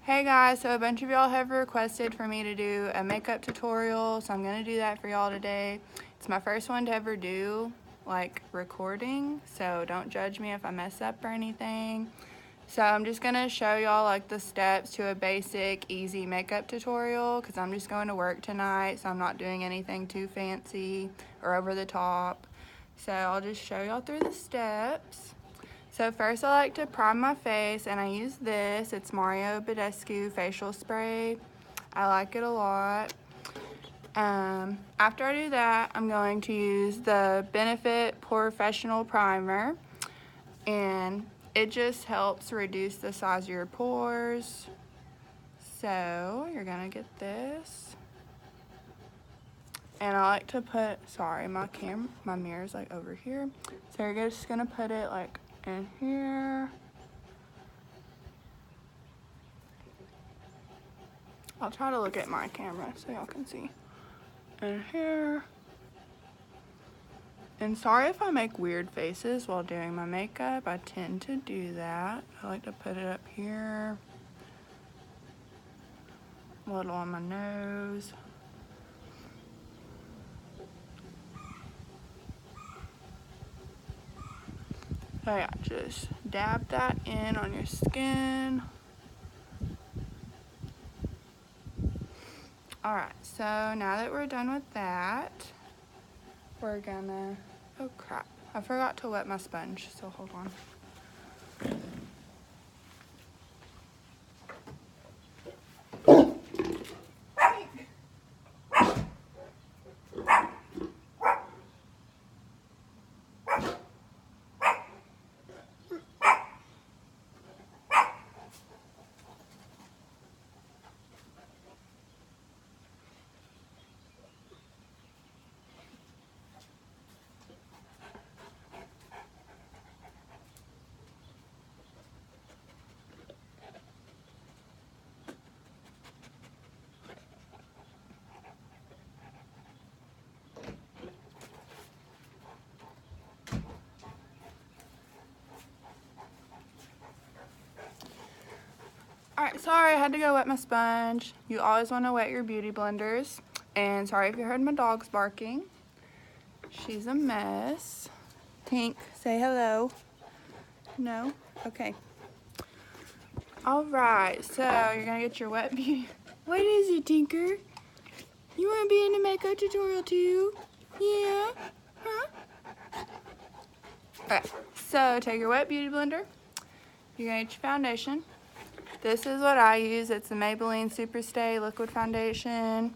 Hey guys, so a bunch of y'all have requested for me to do a makeup tutorial, so I'm going to do that for y'all today. It's my first one to ever do, like, recording, so don't judge me if I mess up or anything. So I'm just going to show y'all, like, the steps to a basic, easy makeup tutorial, because I'm just going to work tonight, so I'm not doing anything too fancy or over the top. So I'll just show y'all through the steps. So first I like to prime my face, and I use this. It's Mario Badescu facial spray. I like it a lot. After I do that, I'm going to use the Benefit Professional Primer, and it just helps reduce the size of your pores. So you're gonna get this. And I like to put, sorry, my mirror's like over here. So you're just gonna put it like in here. I'll try to look at my camera so y'all can see. In here. And sorry if I make weird faces while doing my makeup. I tend to do that. I like to put it up here. A little on my nose. So yeah, just dab that in on your skin. Alright, so now that we're done with that, we're gonna, oh crap, I forgot to wet my sponge, so hold on. Alright, sorry, I had to go wet my sponge. You always want to wet your beauty blenders. And sorry if you heard my dog's barking. She's a mess. Pink, say hello. No? Okay. Alright, so you're going to get your wet beauty. What is it, Tinker? You want to be in the makeup tutorial too? Yeah? Huh? Alright, so take your wet beauty blender. You're going to get your foundation. This is what I use. It's the Maybelline Superstay Liquid Foundation.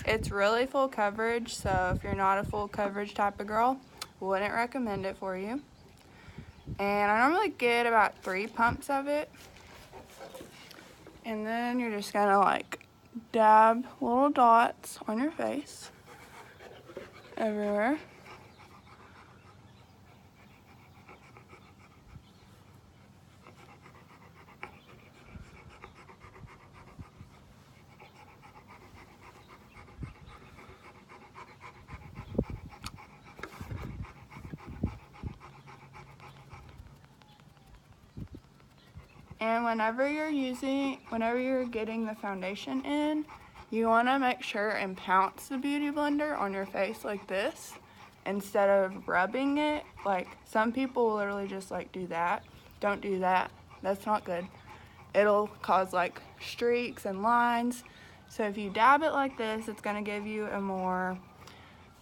It's really full coverage, so if you're not a full coverage type of girl, wouldn't recommend it for you. And I normally get about 3 pumps of it. And then you're just gonna like dab little dots on your face everywhere. And whenever you're getting the foundation in, you want to make sure and pounce the beauty blender on your face like this instead of rubbing it. Like some people literally just like do that. Don't do that. That's not good. It'll cause like streaks and lines. So if you dab it like this, it's going to give you a more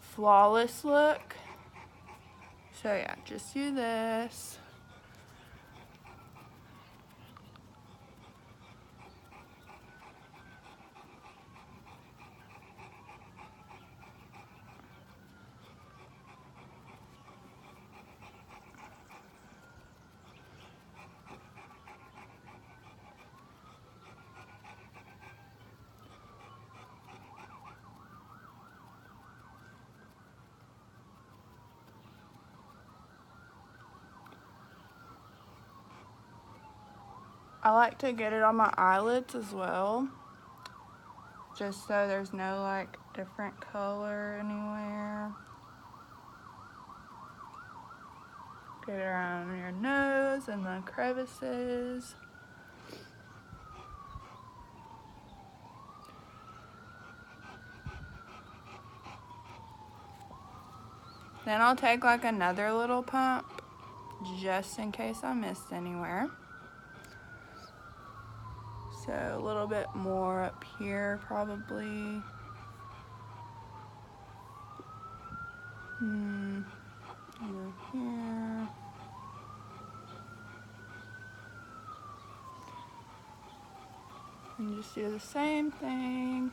flawless look. So yeah, just do this. I like to get it on my eyelids as well, just so there's no like different color anywhere. Get it around your nose and the crevices. Then I'll take like another little pump just in case I missed anywhere. So a little bit more up here probably. Over here. And just do the same thing.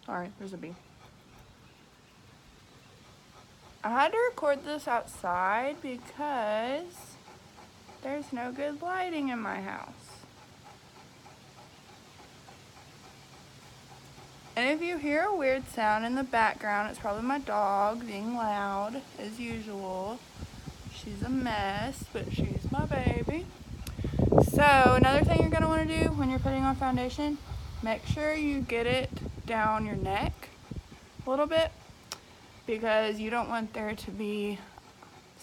Sorry, there's a bee. I had to record this outside because there's no good lighting in my house. And if you hear a weird sound in the background, it's probably my dog being loud as usual. She's a mess, but she's my baby. So another thing you're going to want to do when you're putting on foundation, make sure you get it down your neck a little bit, because you don't want there to be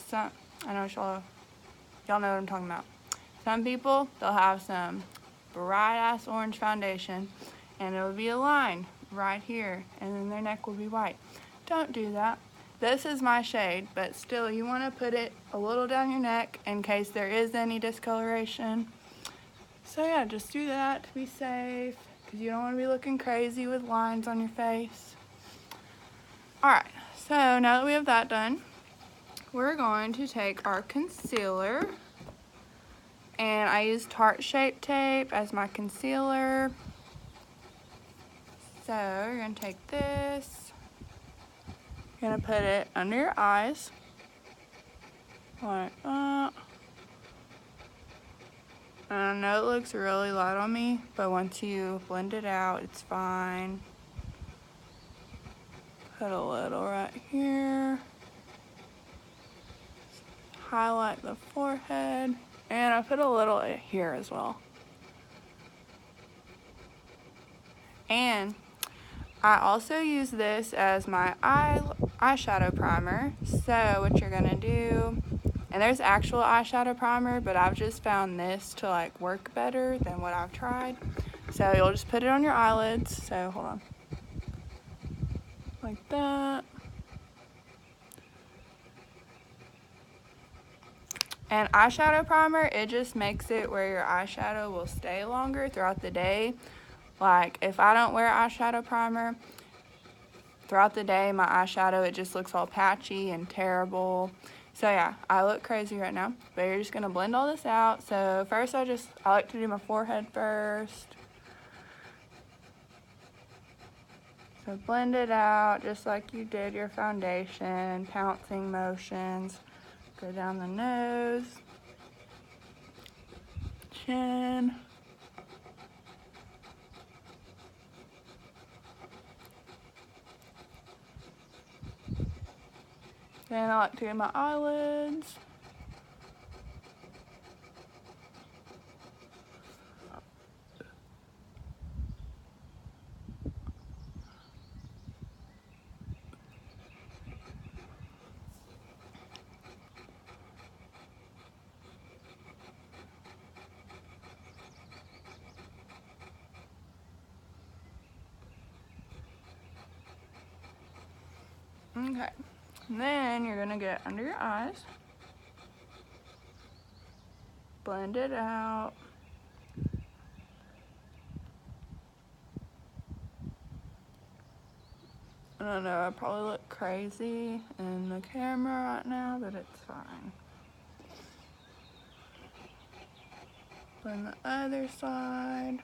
some, I know y'all know what I'm talking about. Some people, they'll have some bright ass orange foundation and it'll be a line right here and then their neck will be white. Don't do that. This is my shade, but still you want to put it a little down your neck in case there is any discoloration. So yeah, just do that to be safe, because you don't want to be looking crazy with lines on your face. Alright, so now that we have that done, we're going to take our concealer, and I use Tarte Shape Tape as my concealer. So you're going to take this, you're going to put it under your eyes, like that. And I know it looks really light on me, but once you blend it out, it's fine. Put a little right here. Highlight the forehead. And I put a little here as well. And I also use this as my eyeshadow primer. So what you're gonna do, and there's actual eyeshadow primer, but I've just found this to like work better than what I've tried. So you'll just put it on your eyelids. So hold on. Like that. And eyeshadow primer, it just makes it where your eyeshadow will stay longer throughout the day. Like if I don't wear eyeshadow primer throughout the day, my eyeshadow, it just looks all patchy and terrible. So yeah, I look crazy right now, but you're just gonna blend all this out. So first I like to do my forehead first. So blend it out just like you did your foundation, pouncing motions. Go down the nose, chin. Then I like to do my eyelids. Okay, and then you're gonna get under your eyes, blend it out. I don't know, I probably look crazy in the camera right now, but it's fine. Blend the other side.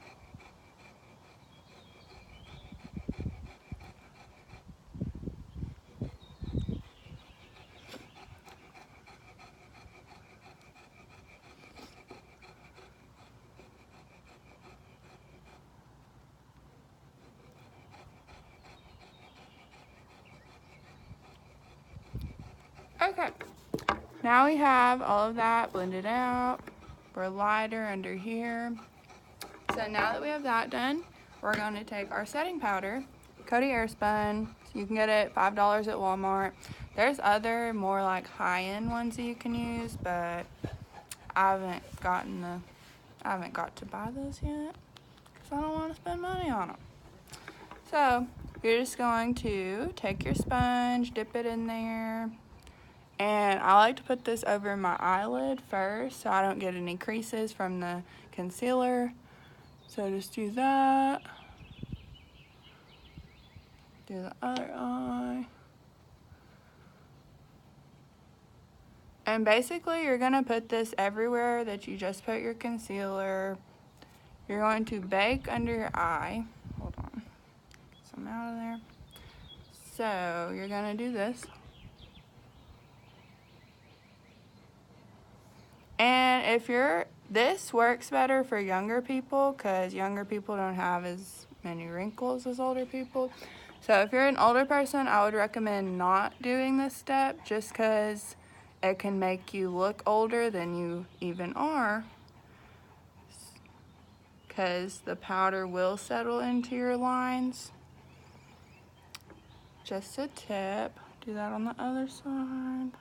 Okay, now we have all of that blended out. We're lighter under here. So now that we have that done, we're going to take our setting powder, Coty Airspun. So you can get it $5 at Walmart. There's other more like high-end ones that you can use, but I haven't got to buy those yet because I don't want to spend money on them. So you're just going to take your sponge, dip it in there, and I like to put this over my eyelid first so I don't get any creases from the concealer. So just do that. Do the other eye. And basically you're going to put this everywhere that you just put your concealer. You're going to bake under your eye. Hold on. Get some out of there. So you're going to do this. And this works better for younger people because younger people don't have as many wrinkles as older people. So if you're an older person, I would recommend not doing this step just because it can make you look older than you even are, because the powder will settle into your lines. Just a tip. Do that on the other side.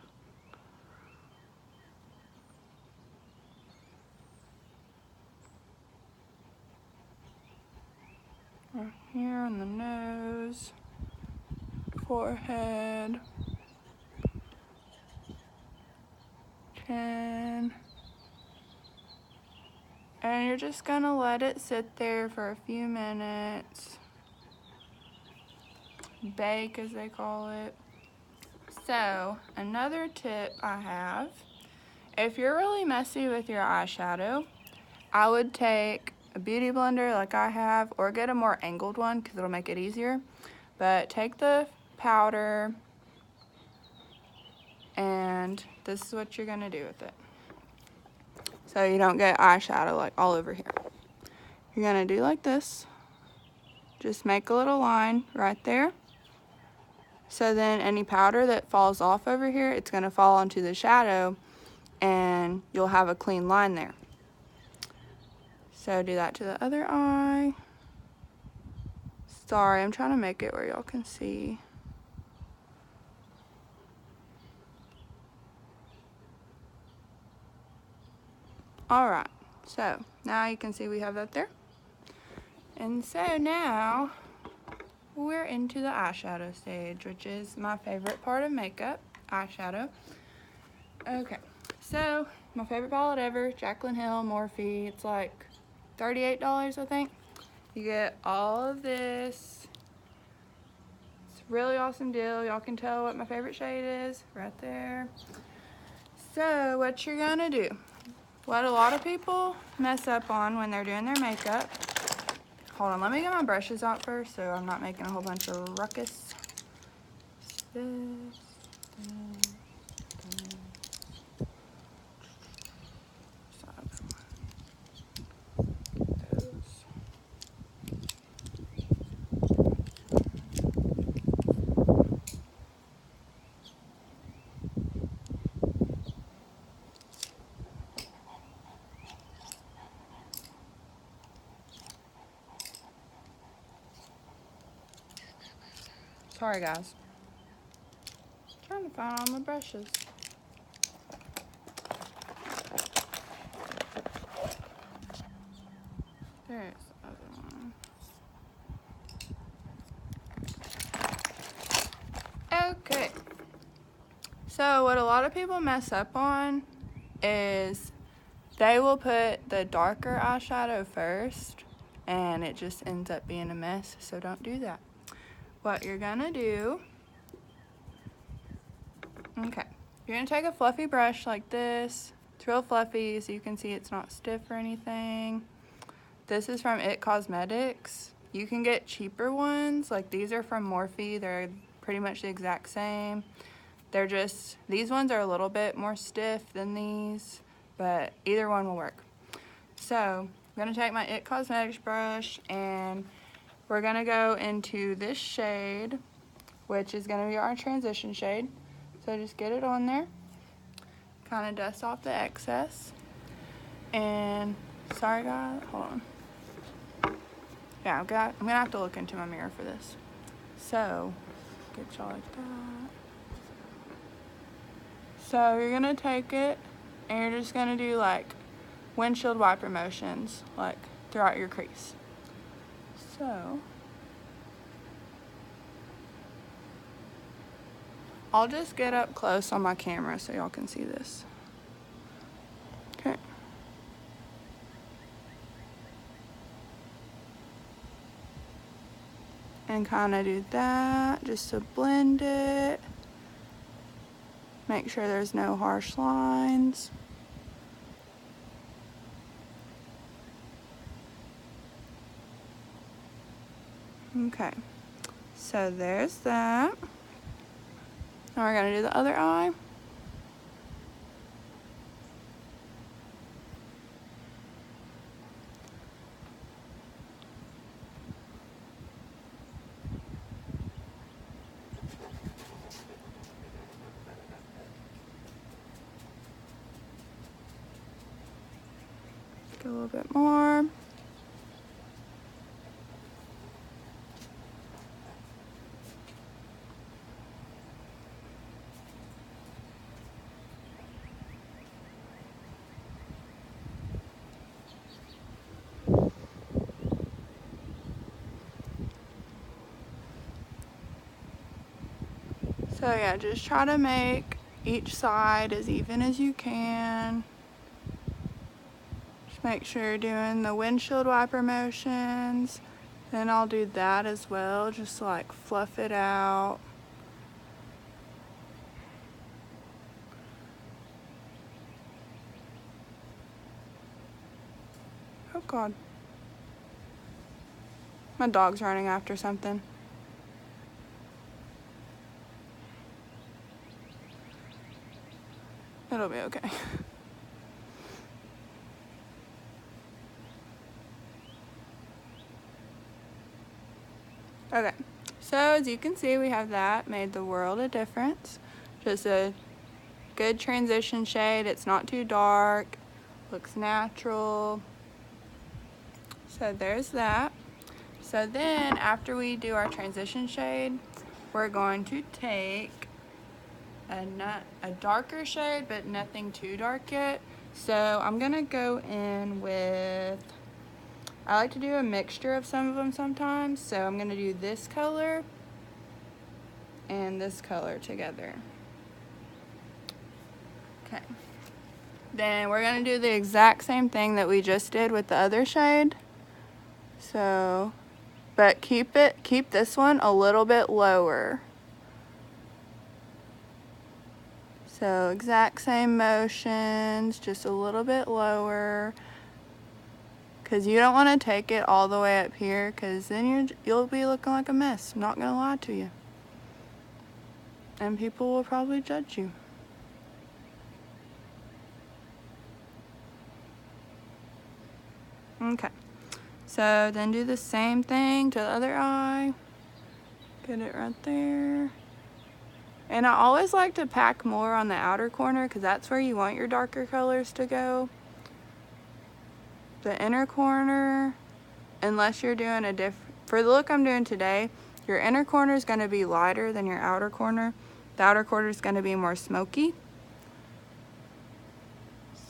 Right here on the nose, forehead, chin. And you're just gonna let it sit there for a few minutes. Bake, as they call it. So, another tip I have, if you're really messy with your eyeshadow, I would take a beauty blender like I have, or get a more angled one because it'll make it easier. But take the powder, and this is what you're gonna do with it. So you don't get eyeshadow like all over here. You're gonna do like this. Just make a little line right there. So then any powder that falls off over here, it's gonna fall onto the shadow and you'll have a clean line there. So do that to the other eye. Sorry, I'm trying to make it where y'all can see. Alright, so now you can see we have that there. And so now we're into the eyeshadow stage, which is my favorite part of makeup, eyeshadow. Okay, so my favorite palette ever, Jaclyn Hill Morphe. It's like $38, I think. You get all of this. It's a really awesome deal. Y'all can tell what my favorite shade is right there. So what you're gonna do, what a lot of people mess up on when they're doing their makeup. Hold on, let me get my brushes out first so I'm not making a whole bunch of ruckus. Sorry guys. Trying to find all my brushes. There's the other one. Okay. So what a lot of people mess up on is they will put the darker eyeshadow first and it just ends up being a mess, so don't do that. What you're gonna do, okay, you're gonna take a fluffy brush like this. It's real fluffy so you can see it's not stiff or anything. This is from It Cosmetics. You can get cheaper ones, like these are from Morphe. They're pretty much the exact same. They're just, these ones are a little bit more stiff than these, but either one will work. So I'm gonna take my It Cosmetics brush and we're gonna go into this shade, which is gonna be our transition shade. So just get it on there, kind of dust off the excess. And sorry guys, hold on. Yeah, I'm gonna have to look into my mirror for this. So, get y'all like that. So you're gonna take it and you're just gonna do like windshield wiper motions like throughout your crease. So I'll just get up close on my camera so y'all can see this. Okay. And kind of do that just to blend it. Make sure there's no harsh lines. Okay, so there's that. Now we're gonna do the other eye. Get a little bit more. So yeah, just try to make each side as even as you can. Just make sure you're doing the windshield wiper motions. Then I'll do that as well, just to like fluff it out. Oh God. My dog's running after something. It'll be okay. Okay, so as you can see, we have that. Made the world of difference. Just a good transition shade. It's not too dark. Looks natural. So there's that. So then after we do our transition shade, we're going to take a darker shade, but nothing too dark yet. So I'm gonna go in with, I like to do a mixture of some of them sometimes. So I'm gonna do this color and this color together. Okay. Then we're gonna do the exact same thing that we just did with the other shade. So, but keep this one a little bit lower. So exact same motions, just a little bit lower. Cause you don't want to take it all the way up here, cause then you'll be looking like a mess. I'm not gonna lie to you. And people will probably judge you. Okay. So then do the same thing to the other eye. Get it right there. And I always like to pack more on the outer corner because that's where you want your darker colors to go. The inner corner, unless you're doing for the look I'm doing today, your inner corner is going to be lighter than your outer corner. The outer corner is going to be more smoky.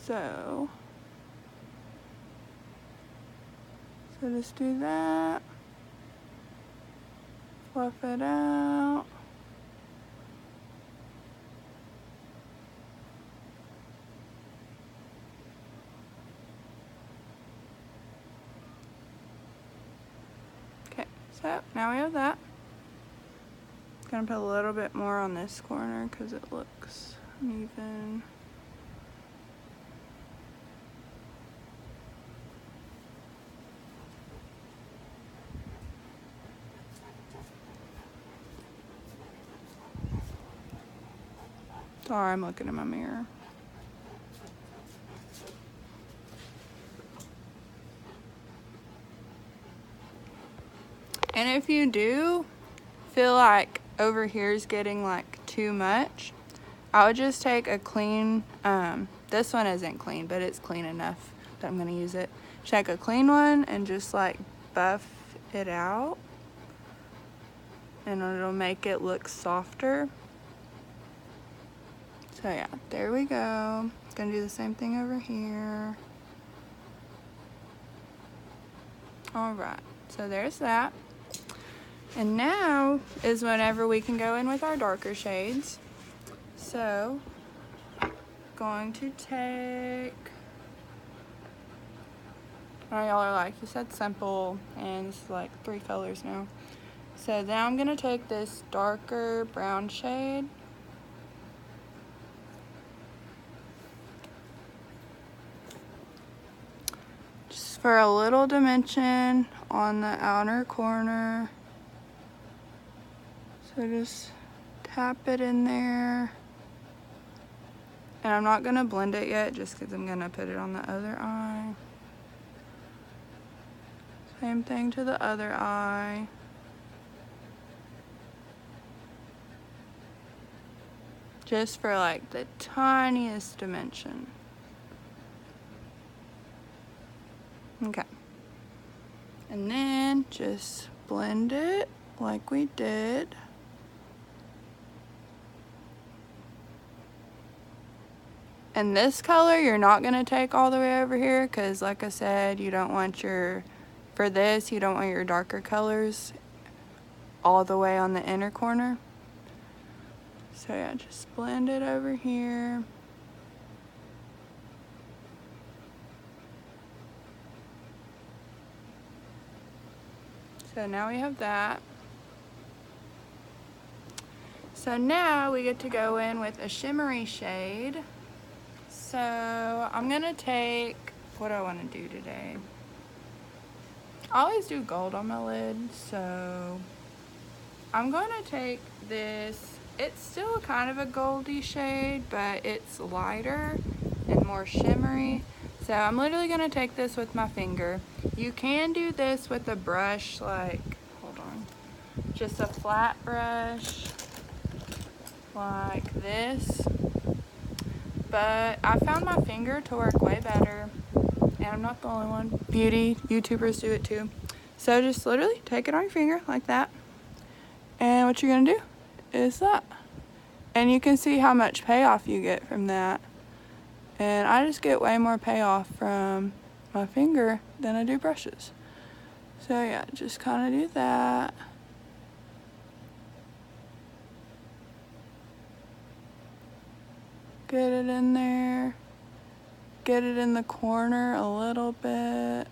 So just do that. Fluff it out. Okay, so now we have that. Gonna put a little bit more on this corner because it looks uneven. Sorry, I'm looking in my mirror. And if you do feel like over here is getting like too much, I would just take a clean, this one isn't clean, but it's clean enough that I'm gonna use it. Take a clean one and just like buff it out and it'll make it look softer. So yeah, there we go. Gonna do the same thing over here. All right, so there's that. And now is whenever we can go in with our darker shades. So, going to take, oh, y'all are like, you said simple, and it's like 3 colors now. So now I'm gonna take this darker brown shade. Just for a little dimension on the outer corner. So just tap it in there. And I'm not gonna blend it yet just because I'm gonna put it on the other eye. Same thing to the other eye. Just for like the tiniest dimension. Okay. And then just blend it like we did. And this color, you're not gonna take all the way over here because like I said, you don't want your, for this, you don't want your darker colors all the way on the inner corner. So yeah, just blend it over here. So now we have that. So now we get to go in with a shimmery shade. So I'm gonna take, what do I wanna do today? I always do gold on my lid, so I'm gonna take this, it's still kind of a goldy shade, but it's lighter and more shimmery. So I'm literally gonna take this with my finger. You can do this with a brush, like, hold on, just a flat brush like this. But I found my finger to work way better, and I'm not the only one. Beauty YouTubers do it too. So just literally take it on your finger like that. And what you're gonna do is that. And you can see how much payoff you get from that. And I just get way more payoff from my finger than I do brushes. So yeah, just kind of do that. Get it in there. Get it in the corner a little bit.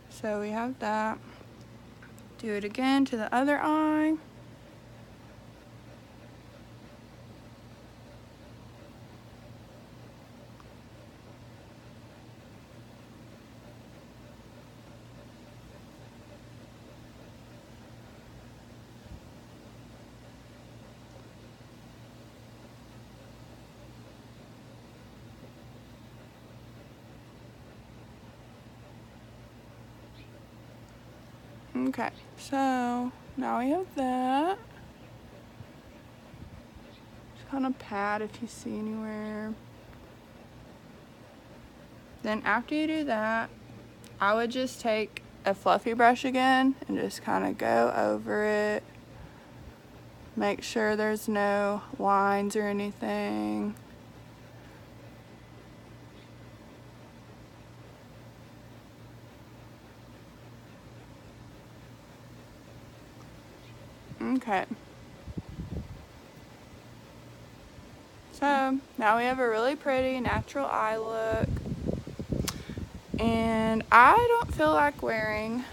So we have that. Do it again to the other eye. Okay, so now we have that. Just kind of pat if you see anywhere. Then after you do that, I would just take a fluffy brush again and just kind of go over it. Make sure there's no lines or anything. Okay. So now we have a really pretty natural eye look. And I don't feel like wearing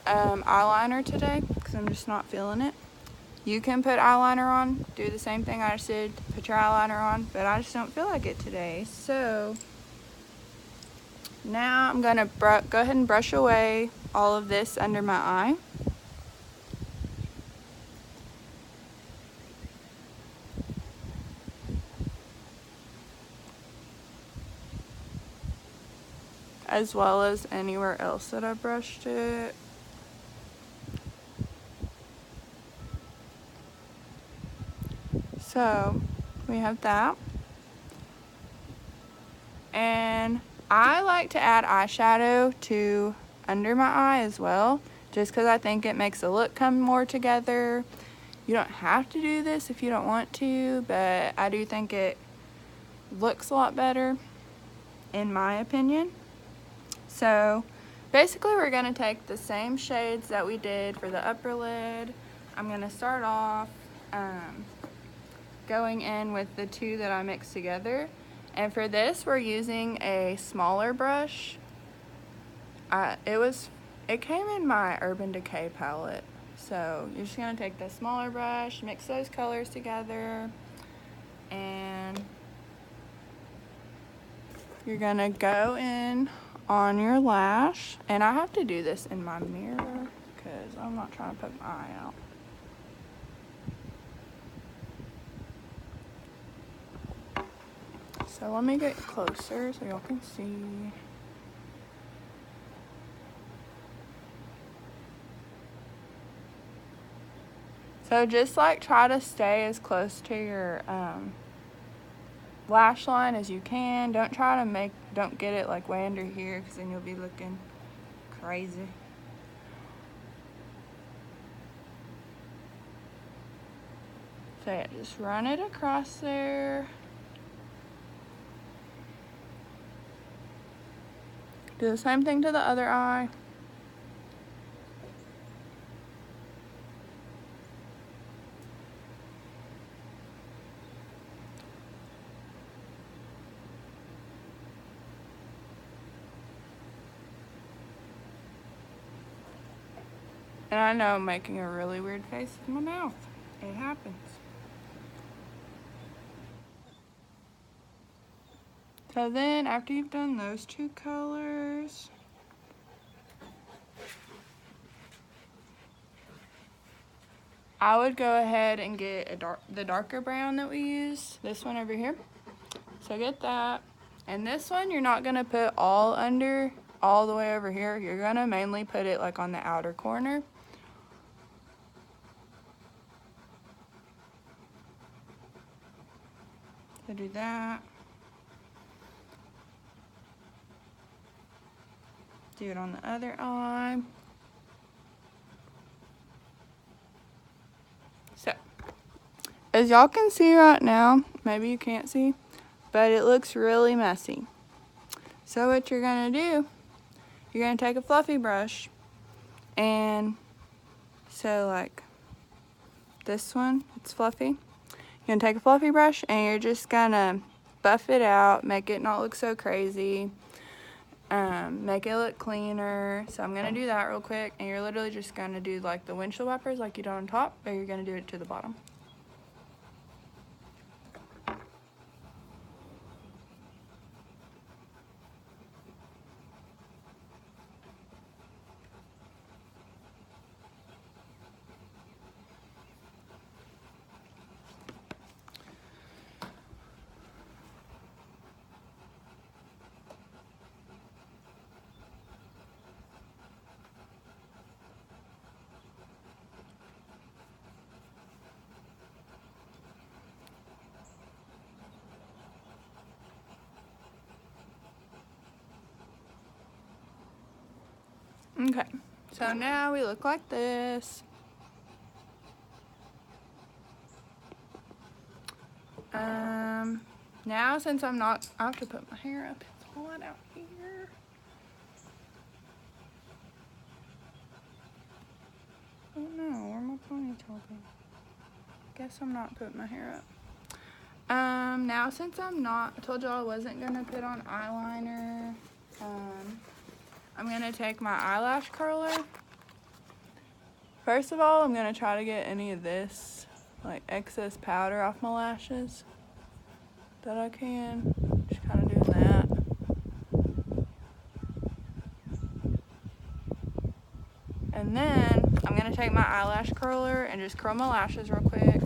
eyeliner today because I'm just not feeling it. You can put eyeliner on, do the same thing I just did, put your eyeliner on, but I just don't feel like it today. So now I'm gonna go ahead and brush away all of this under my eye. As well as anywhere else that I brushed it. So we have that. And I like to add eyeshadow to under my eye as well, just because I think it makes the look come more together. You don't have to do this if you don't want to, but I do think it looks a lot better, in my opinion. So basically we're going to take the same shades that we did for the upper lid. I'm going to start off going in with the two that I mixed together. And for this, we're using a smaller brush. It came in my Urban Decay palette. So you're just gonna take the smaller brush, mix those colors together, and you're gonna go in on your lash. And I have to do this in my mirror because I'm not trying to poke my eye out. So let me get closer so y'all can see. So just like try to stay as close to your lash line as you can. Don't get it like way under here because then you'll be looking crazy. So yeah, just run it across there. Do the same thing to the other eye. And I know I'm making a really weird face with my mouth. It happens. So then after you've done those two colors, I would go ahead and get the darker brown that we use, this one over here. So get that. And this one you're not gonna put all the way over here. You're gonna mainly put it like on the outer corner. So do that. Do it on the other eye. So, as y'all can see right now, maybe you can't see, but it looks really messy. So what you're gonna do, you're gonna take a fluffy brush, and so like this one, it's fluffy. You're gonna take a fluffy brush and you're just gonna buff it out, make it not look so crazy, make it look cleaner. So I'm gonna do that real quick, and you're literally just gonna do like the windshield wipers like you do on top, but you're gonna do it to the bottom. Okay, so now we look like this. Now since I have to put my hair up, it's hot out here. Oh no, where my ponytail go? Guess I'm not putting my hair up. Now since I told y'all I wasn't gonna put on eyeliner, I'm gonna take my eyelash curler. First of all, I'm gonna try to get any of this, like excess powder off my lashes that I can. Just kind of doing that. And then I'm gonna take my eyelash curler and just curl my lashes real quick.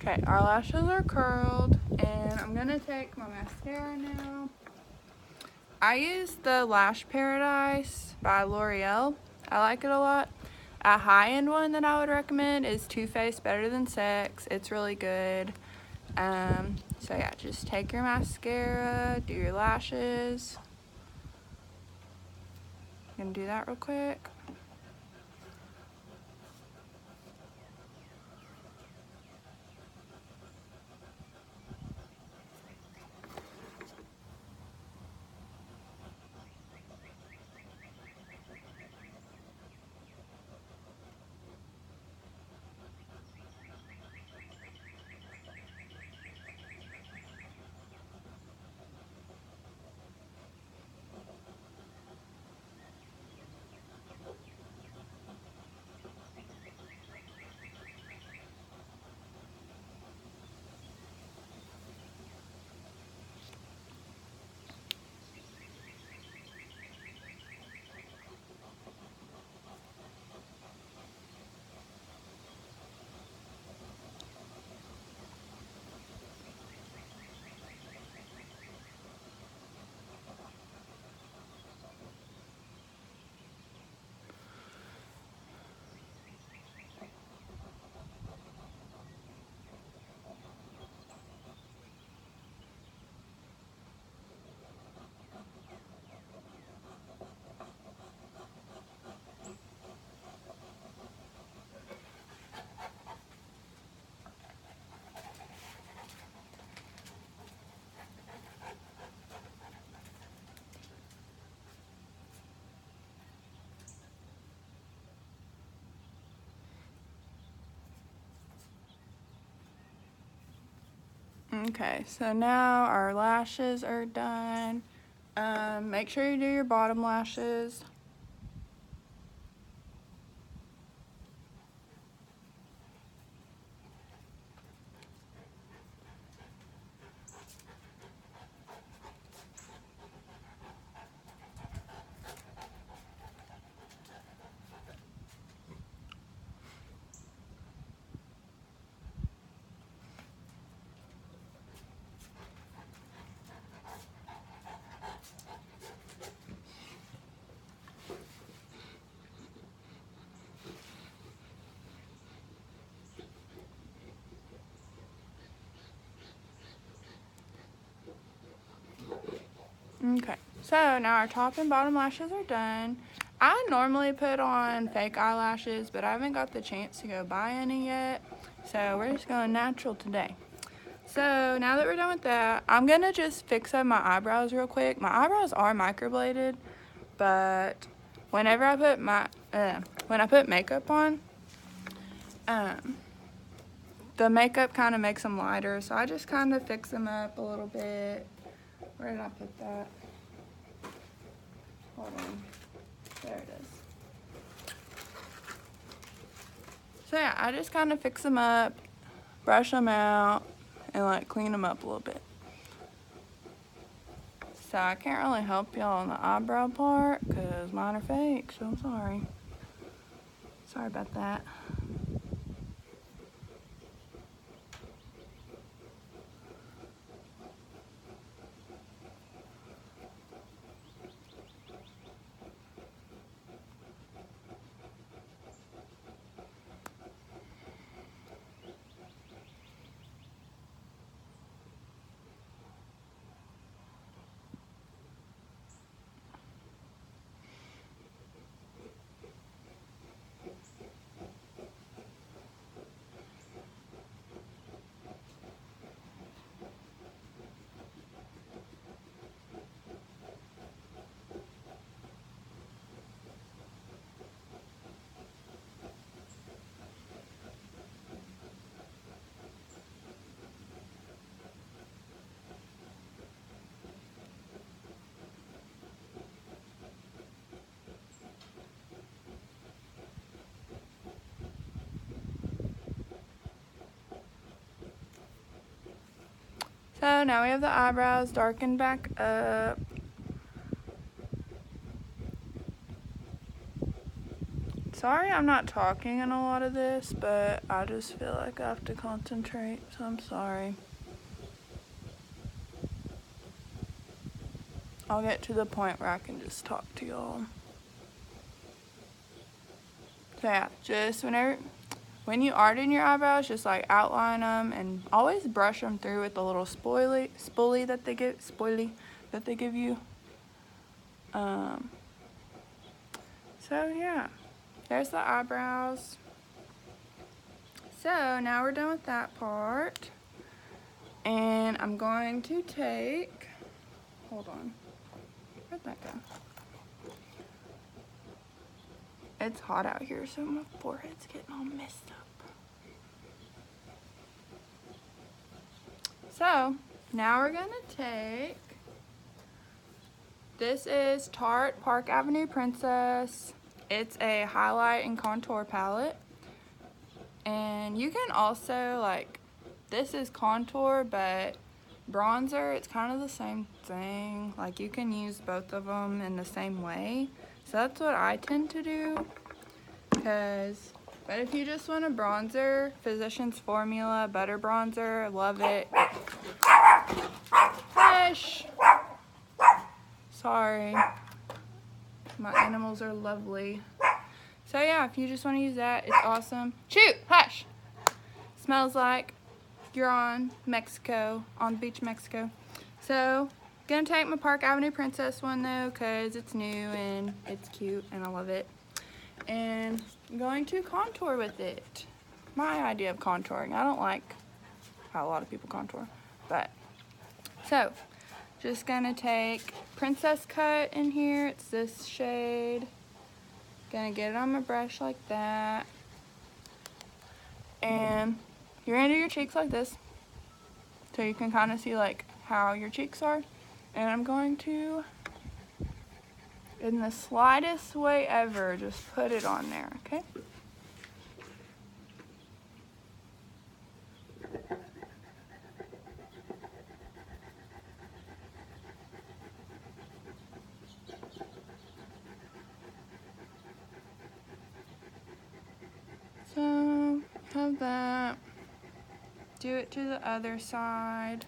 Okay, our lashes are curled, and I'm gonna take my mascara now. I use the Lash Paradise by L'Oreal. I like it a lot. A high-end one that I would recommend is Too Faced Better Than Sex. It's really good. So yeah, just take your mascara, do your lashes. I'm gonna do that real quick. Okay, so now our lashes are done. Make sure you do your bottom lashes. Okay, so now our top and bottom lashes are done. I normally put on fake eyelashes, but I haven't got the chance to go buy any yet, so we're just going natural today. So now that we're done with that, I'm gonna just fix up my eyebrows real quick. My eyebrows are microbladed, but whenever I put when I put makeup on, the makeup kind of makes them lighter, so I just kind of fix them up a little bit. Where did I put that? Hold on. There it is. So yeah, I just kind of fix them up, brush them out, and like clean them up a little bit. So I can't really help y'all on the eyebrow part because mine are fake, so I'm sorry. Sorry about that. So now we have the eyebrows darkened back up. Sorry I'm not talking in a lot of this, but I just feel like I have to concentrate, so I'm sorry. I'll get to the point where I can just talk to y'all. So yeah, just when you are doing your eyebrows, just like outline them and always brush them through with the little spoolie that they give you. So yeah, there's the eyebrows. So now we're done with that part, and I'm going to take, hold on, where'd that go? It's hot out here, so my forehead's getting all messed up. So now we're gonna take, this is Tarte Park Avenue Princess. It's a highlight and contour palette. And you can also, like, this is contour, but bronzer, it's kind of the same thing. Like, you can use both of them in the same way. So that's what I tend to do. But if you just want a bronzer, Physicians Formula Butter Bronzer, love it. Fish! Sorry. My animals are lovely. So yeah, if you just want to use that, it's awesome. Shoot! Hush! Smells like you're on Mexico, on the beach, Mexico. So, gonna take my Park Avenue Princess one though, because it's new and it's cute and I love it. And I'm going to contour with it. My idea of contouring. I don't like how a lot of people contour, but so just gonna take Princess Cut in here. It's this shade. Gonna get it on my brush like that. And you're gonna do your cheeks like this, so you can kind of see like how your cheeks are. And I'm going to, in the slightest way ever, just put it on there, okay? So, have that. Do it to the other side.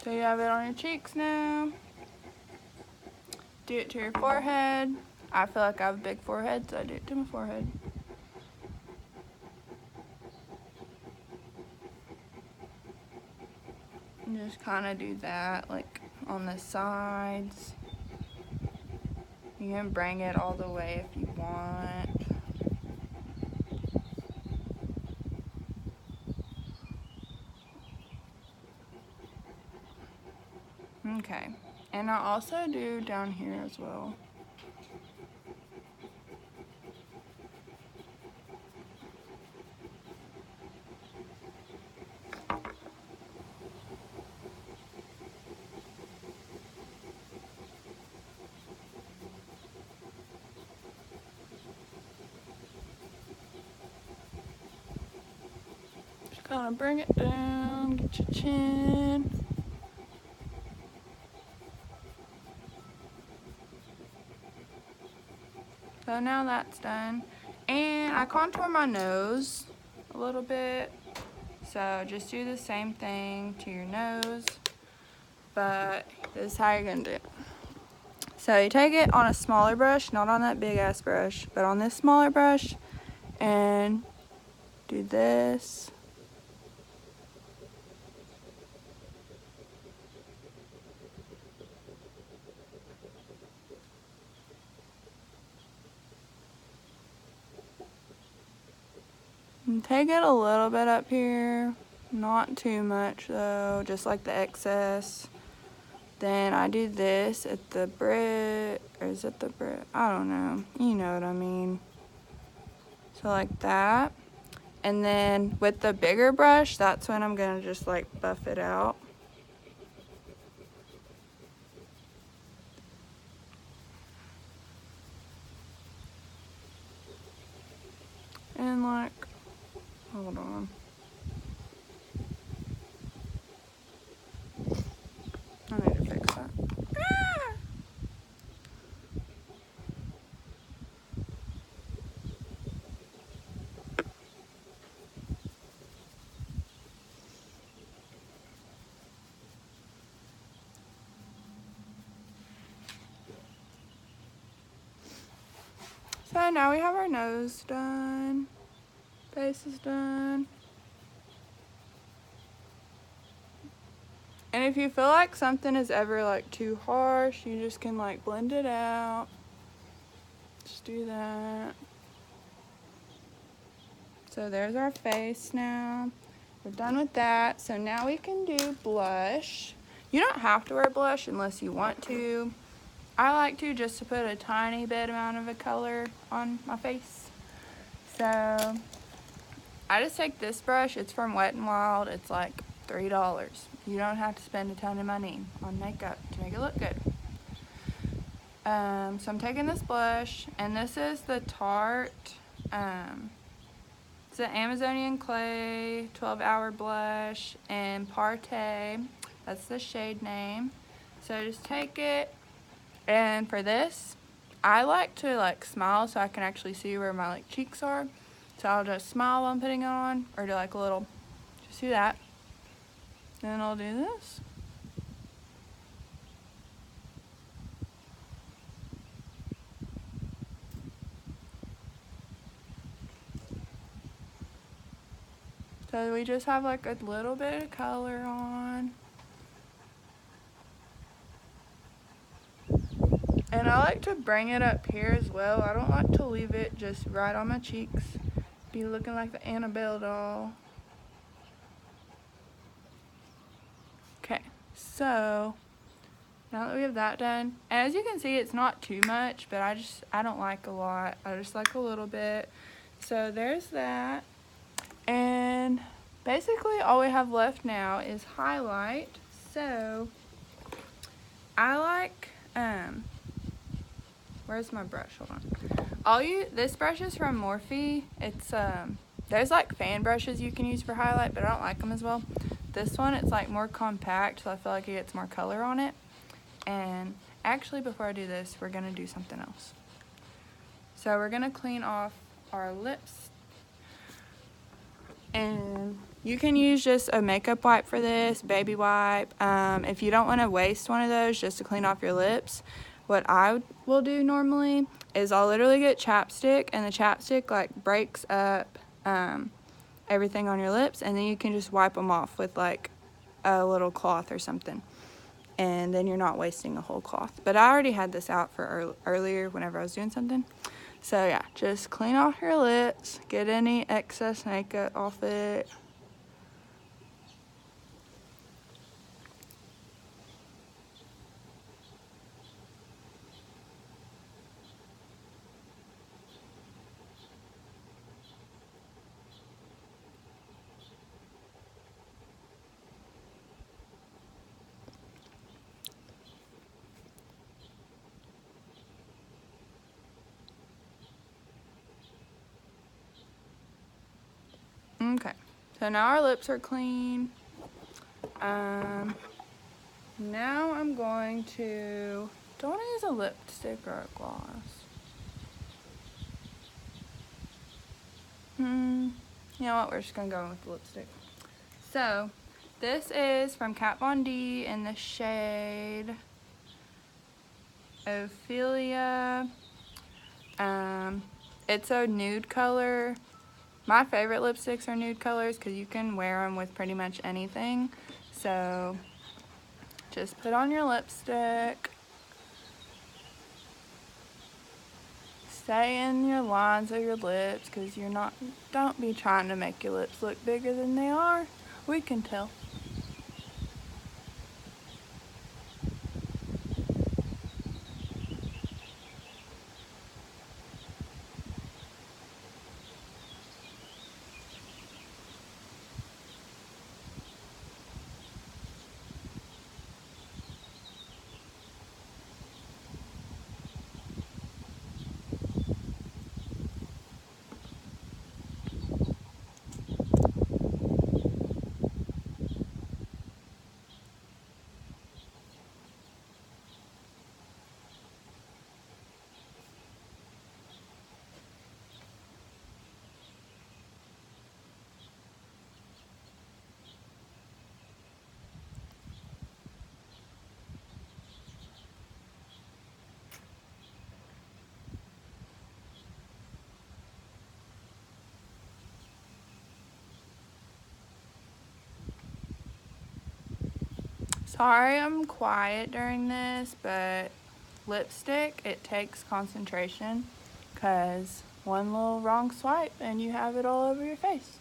So you have it on your cheeks now. Do it to your forehead. I feel like I have a big forehead, so I do it to my forehead. And just kind of do that, like on the sides. You can bring it all the way if you want. Okay, and I also do down here as well. Just kind of bring it down, get your chin. So now that's done. And I contour my nose a little bit. So just do the same thing to your nose. But this is how you're gonna do it. So you take it on a smaller brush, not on that big ass brush, but on this smaller brush, and do this. And take it a little bit up here, not too much though, just like the excess. Then I do this at the bridge, or is it the bridge? I don't know, you know what I mean. So like that. And then with the bigger brush, that's when I'm gonna just like buff it out. then like, hold on. I need to fix that. Ah! So now we have our nose done, face is done. And if you feel like something is ever like too harsh, you just can like blend it out. Just do that. So there's our face now. We're done with that. So now we can do blush. You don't have to wear blush unless you want to. I like to just to put a tiny bit amount of a color on my face. So I just take this brush. It's from Wet n Wild. It's like $3. You don't have to spend a ton of money on makeup to make it look good. So I'm taking this blush, and this is the Tarte, it's an Amazonian Clay 12-hour blush in Partay. That's the shade name. So just take it, and for this, I like to like smile so I can actually see where my like cheeks are. So I'll just smile while I'm putting it on, or do like a little, just do that. Then I'll do this. So we just have like a little bit of color on. And I like to bring it up here as well. I don't like to leave it just right on my cheeks. Be looking like the Annabelle doll. Okay, so now that we have that done, and as you can see, it's not too much, but I don't like a lot. I just like a little bit. So there's that. And basically all we have left now is highlight. So I like, where's my brush? Hold on. This brush is from Morphe. It's, there's like fan brushes you can use for highlight, but I don't like them as well. This one, it's like more compact, so I feel like it gets more color on it. And actually, before I do this, we're gonna do something else. So we're gonna clean off our lips. And you can use just a makeup wipe for this, baby wipe. If you don't want to waste one of those just to clean off your lips, what I will do normally is I'll literally get chapstick, and the chapstick like breaks up everything on your lips, and then you can just wipe them off with like a little cloth or something, and then you're not wasting a whole cloth. But I already had this out for earlier whenever I was doing something. So yeah, just clean off your lips, get any excess makeup off it. Okay, so now our lips are clean. Now I'm going to, don't want to use a lipstick or a gloss. You know what, we're just going to go with the lipstick. So, this is from Kat Von D in the shade Ophelia. It's a nude color. My favorite lipsticks are nude colors because you can wear them with pretty much anything. So, just put on your lipstick. Stay in your lines of your lips because don't be trying to make your lips look bigger than they are. We can tell. Sorry I'm quiet during this, but lipstick, it takes concentration, because one little wrong swipe and you have it all over your face.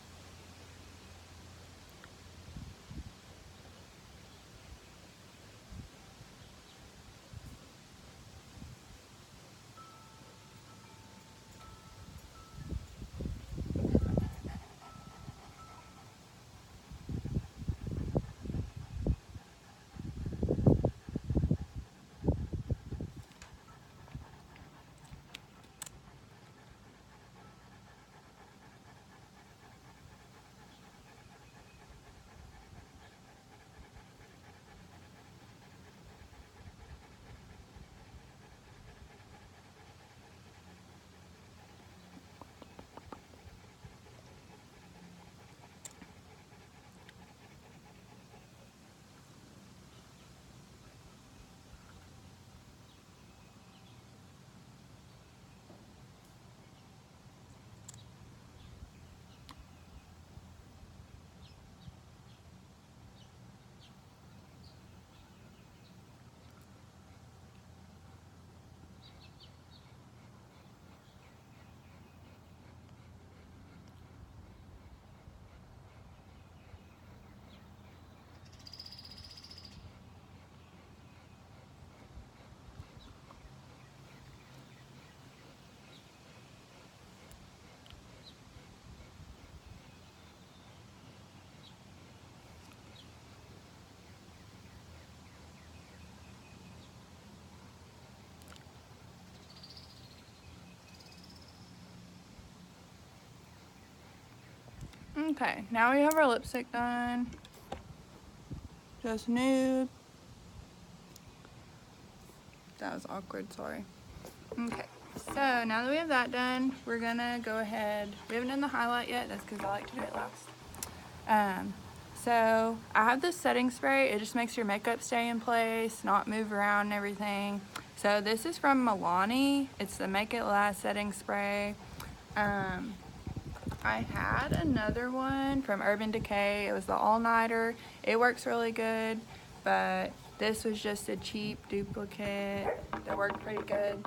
Okay, now we have our lipstick done. Just nude. That was awkward, sorry. Okay, so now that we have that done, we're gonna go ahead. We haven't done the highlight yet, that's because I like to do it last. So I have this setting spray. It just makes your makeup stay in place, not move around and everything. So this is from Milani. It's the Make It Last setting spray. I had another one from Urban Decay. It was the all-nighter. It works really good, but this was just a cheap duplicate that worked pretty good.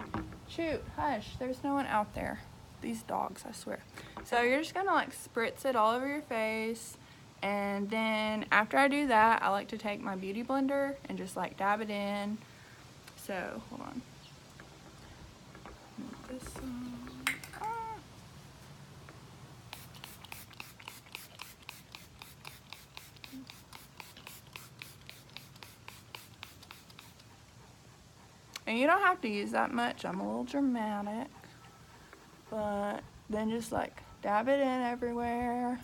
Shoot, hush, there's no one out there. These dogs, I swear. So you're just gonna like spritz it all over your face, and then after I do that, I like to take my beauty blender and just like dab it in. So, hold on. This one. And you don't have to use that much. I'm a little dramatic. But then just like dab it in everywhere.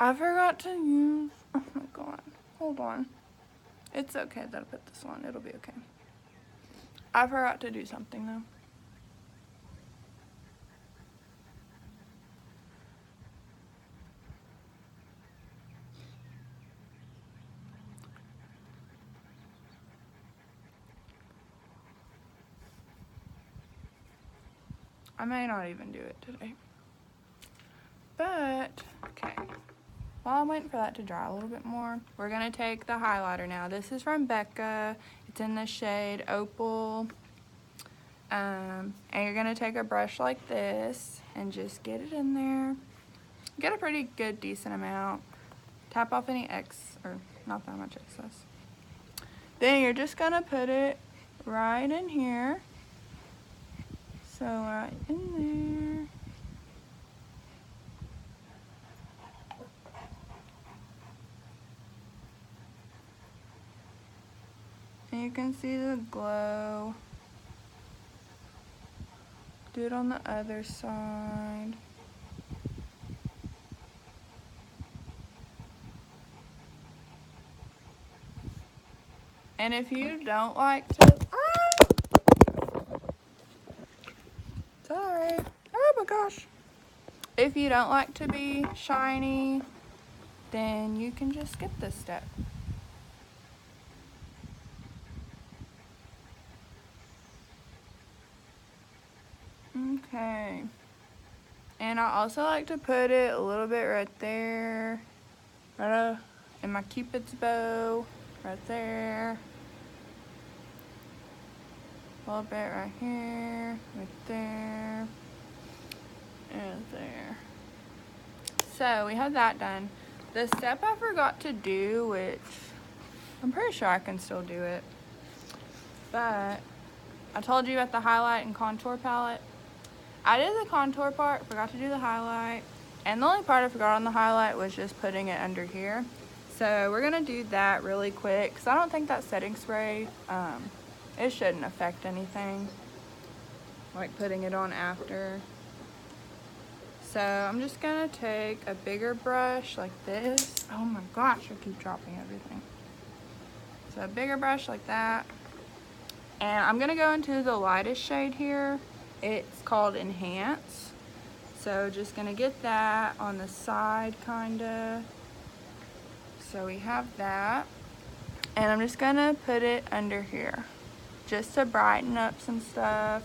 I forgot to use, oh my god, hold on. It's okay that I put this on, it'll be okay. I forgot to do something though. I may not even do it today. But, okay. While I'm waiting for that to dry a little bit more, we're gonna take the highlighter now. This is from Becca. It's in the shade Opal. And you're gonna take a brush like this and just get it in there. Get a pretty good, decent amount. Tap off any or not that much excess. Then you're just gonna put it right in here. So right in there. And you can see the glow. Do it on the other side. And if you don't like to, sorry, oh my gosh. If you don't like to be shiny, then you can just skip this step. Okay. And I also like to put it a little bit right there, right in my Cupid's bow, right there. A little bit right here, right there, and there. So we have that done. The step I forgot to do, which I'm pretty sure I can still do it, but I told you about the highlight and contour palette. I did the contour part, forgot to do the highlight, and the only part I forgot on the highlight was just putting it under here. So we're gonna do that really quick because I don't think that setting spray, it shouldn't affect anything, like putting it on after. So I'm just gonna take a bigger brush like this. Oh my gosh, I keep dropping everything. So a bigger brush like that. And I'm gonna go into the lightest shade here. It's called Enhance. So just gonna get that on the side kinda. So we have that. And I'm just gonna put it under here, just to brighten up some stuff.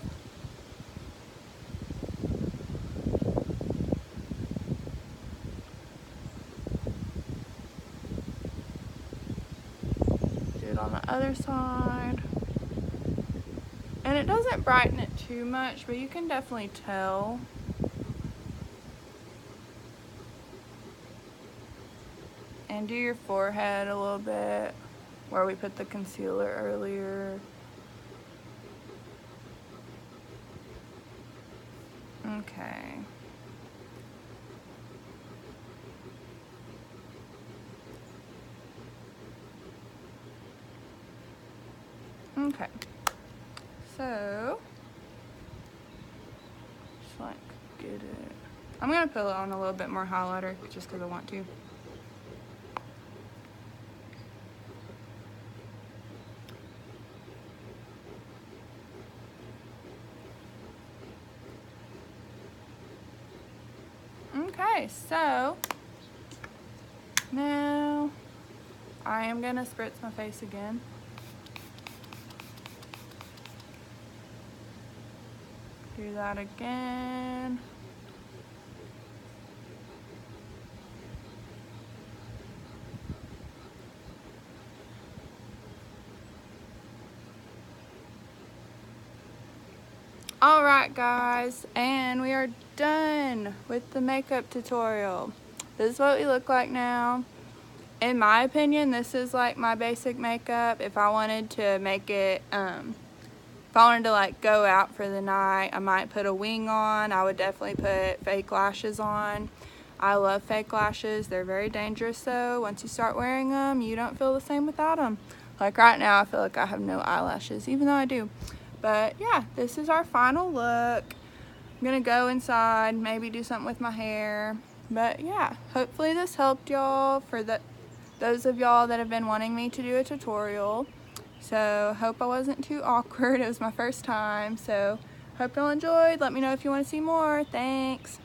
Do it on the other side. And it doesn't brighten it too much, but you can definitely tell. And do your forehead a little bit, where we put the concealer earlier. Okay. Okay. So, just like get it. I'm gonna put on a little bit more highlighter just because I want to. Okay, so now I am gonna spritz my face again. Do that again. Alright guys, and we are done with the makeup tutorial. This is what we look like now. In my opinion, this is like my basic makeup. If I wanted to make it, if I wanted to like go out for the night, I might put a wing on. I would definitely put fake lashes on. I love fake lashes. They're very dangerous though. Once you start wearing them, you don't feel the same without them. Like right now, I feel like I have no eyelashes, even though I do. But yeah, this is our final look. I'm gonna go inside, maybe do something with my hair. But yeah, hopefully this helped y'all, for those of y'all that have been wanting me to do a tutorial. So hope I wasn't too awkward. It was my first time. So hope y'all enjoyed. Let me know if you want to see more. Thanks.